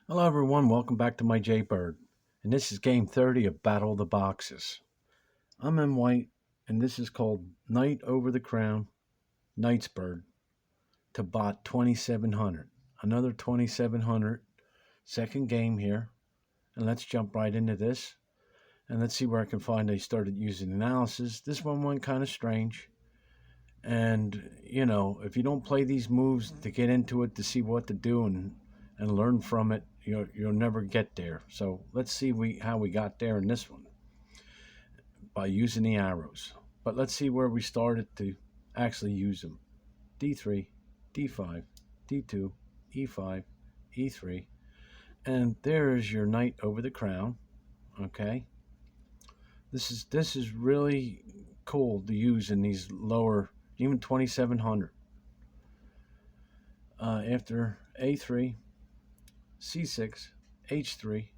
Hello, everyone. Welcome back to my Jaybird. And this is game 30 of Battle of the Boxes. I'm in white, and this is called Knight Over the Crown, Knight's Bird, to bot 2700. Another 2700. Second game here. And let's jump right into this. And let's see where I can find they started using analysis. This one went kind of strange. And, if you don't play these moves to get into it, to see what to do and learn from it, you'll never get there. So let's see how we got there in this one by using the arrows. But let's see where we started to actually use them. D3, D5, D2, E5, E3. And there is your knight over the crown. Okay. This is really cool to use in these lower, even 2700. After A3, C6, H3,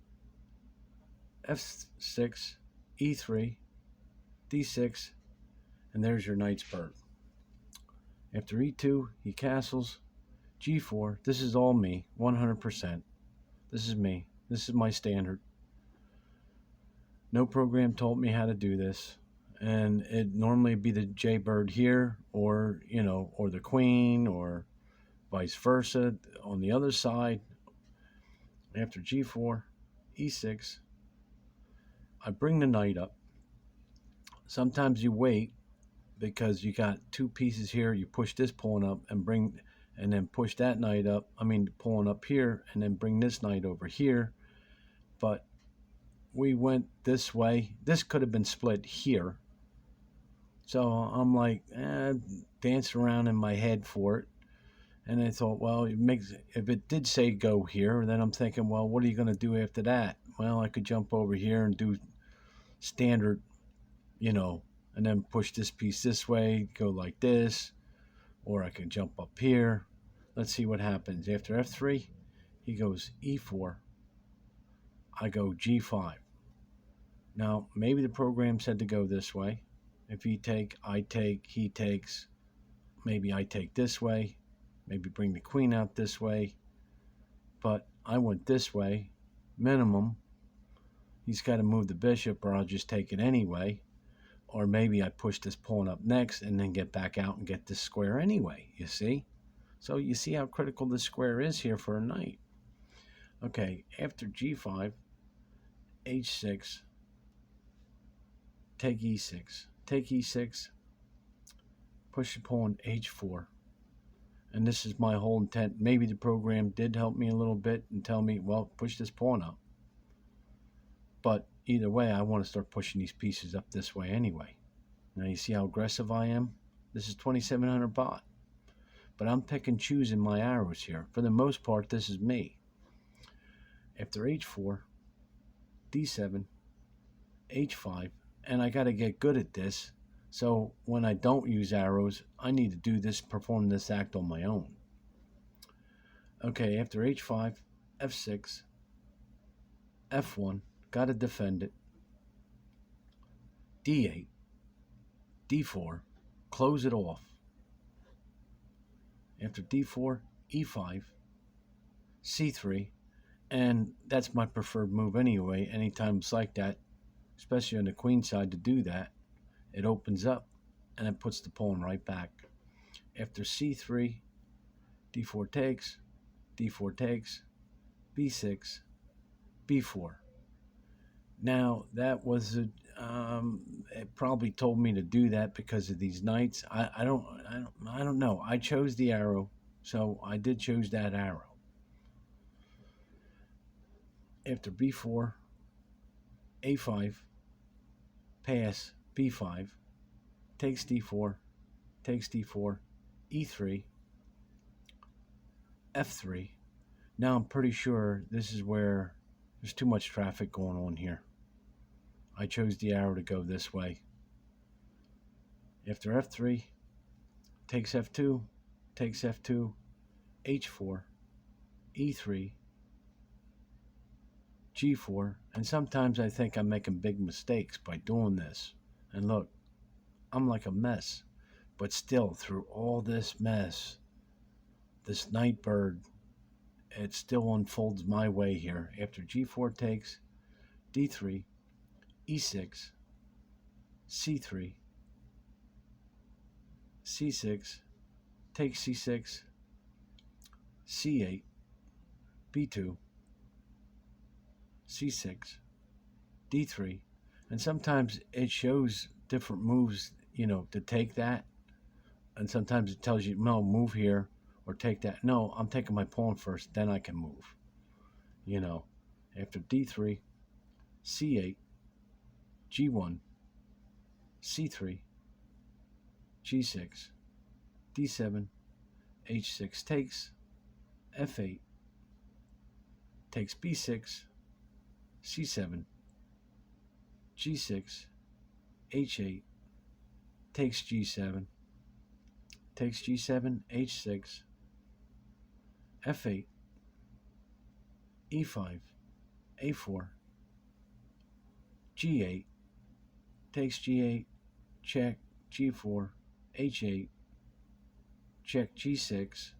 F6, E3, D6, and there's your knight's bird. After E2, he castles, G4. This is all me, 100%. This is me. This is my standard. No program told me how to do this. And it normally be the Jaybird here, or the queen, or vice versa on the other side. After G4, E6, I bring the knight up. Sometimes you wait because you got two pieces here. You push this pawn up and then push that knight up. I mean, pawn up here and then bring this knight over here. But we went this way. This could have been split here. So I'm like, dancing around in my head for it. And I thought, well, if it did say go here, then I'm thinking, well, what are you going to do after that? Well, I could jump over here and do standard, you know, and then push this piece this way, go like this, or I can jump up here. Let's see what happens. After F3, he goes E4. I go G5. Now, maybe the program said to go this way. If he take, I take, he takes. Maybe I take this way. Maybe bring the queen out this way. But I went this way. Minimum. He's got to move the bishop or I'll just take it anyway. Or maybe I push this pawn up next and then get back out and get this square anyway, you see? So you see how critical this square is here for a knight. Okay, after G5, H6, take E6. Take E6, push the pawn H4. And this is my whole intent. Maybe the program did help me a little bit and tell me, well, push this pawn up. But either way, I want to start pushing these pieces up this way anyway. Now you see how aggressive I am? This is 2700 baht. But I'm picking choosing my arrows here. For the most part, this is me. After H4, D7, H5, and I got to get good at this. So when I don't use arrows, I need to do this, perform this act on my own. Okay, after H5, F6, F1, got to defend it. D8, D4, close it off. After D4, E5, C3, and that's my preferred move anyway. Anytime it's like that, especially on the queen side, to do that, it opens up and it puts the pawn right back. After C3, D4 takes, D4 takes, B6, B4. Now that was it probably told me to do that because of these knights. I don't know. I chose the arrow, so I did choose that arrow. After B4, A5, pass, B5, takes D4, takes D4, E3, F3. Now I'm pretty sure this is where there's too much traffic going on here. I chose the arrow to go this way. After F3, takes F2, takes F2, H4, E3, G4, and sometimes I think I'm making big mistakes by doing this. And look, I'm like a mess. But still, through all this mess, this night bird it still unfolds my way here. After g4 takes, d3, e6, c3, c6, takes c6, c8, b2, c6, d3. And sometimes it shows different moves, to take that. And sometimes it tells you, no, move here or take that. No, I'm taking my pawn first, then I can move. After d3, c8, g1, c3, g6, d7, h6 takes, f8, takes b6, c7, g6, h8, takes g7, takes g7, h6, f8, e5, a4, g8, takes g8, check, g4, h8, check g6,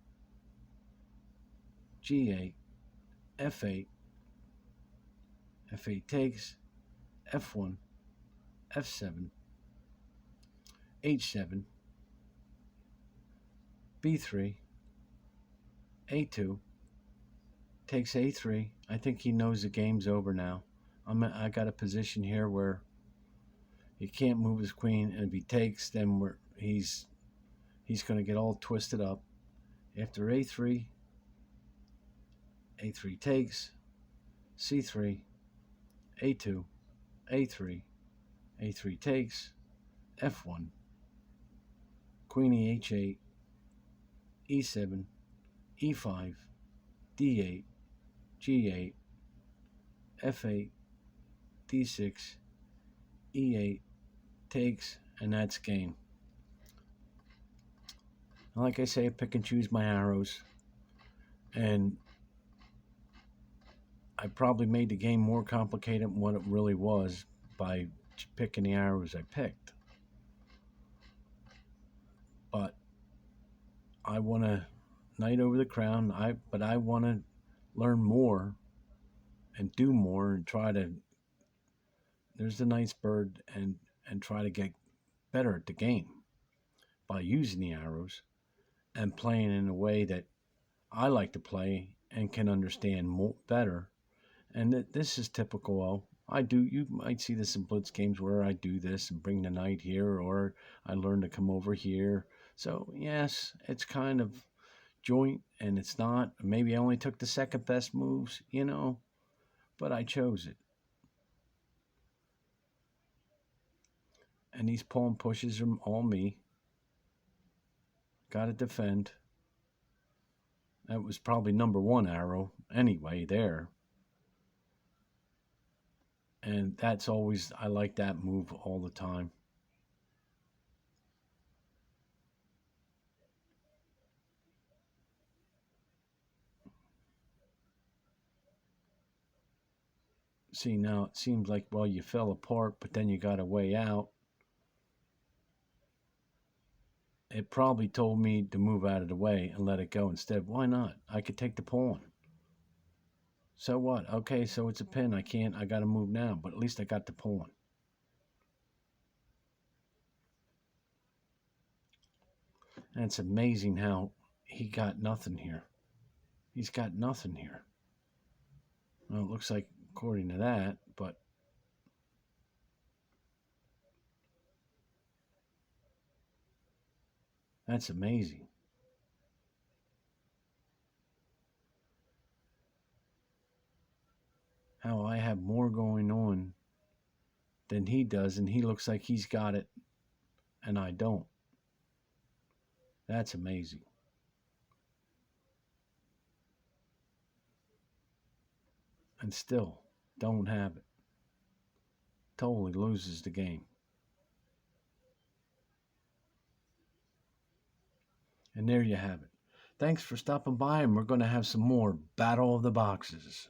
g8, f8, f8 takes, f1, f7, h7, b3, a2, takes a3. I think he knows the game's over now. I got a position here where he can't move his queen, and if he takes, then he's going to get all twisted up. After a3, a3 takes, c3, a2, a3, a3 takes, f1, queen e8, e7, e5, d8, g8, f8, d6, e8, takes, and that's game. Like I say, I pick and choose my arrows, and I probably made the game more complicated than what it really was by picking the arrows I picked. But I want to knight over the crown. But I want to learn more and do more and try to. There's the nice bird, and try to get better at the game by using the arrows and playing in a way that I like to play and can understand better. And this is typical. You might see this in blitz games where I do this and bring the knight here, or I learn to come over here. So yes, it's kind of joint, and it's not. Maybe I only took the second best moves, but I chose it. And these pawn pushes are all me. Got to defend. That was probably number one arrow anyway there. And that's always, I like that move all the time. See, now it seems like, well, you fell apart, but then you got a way out. It probably told me to move out of the way and let it go instead. Why not? I could take the pawn. So what? Okay, so it's a pin. I got to move now, but at least I got the pawn. And it's amazing how he got nothing here. He's got nothing here. Well, it looks like according to that, but that's amazing. How I have more going on than he does, and he looks like he's got it, and I don't. That's amazing. And still don't have it. Totally loses the game. And there you have it. Thanks for stopping by, and we're going to have some more Battle of the Boxes.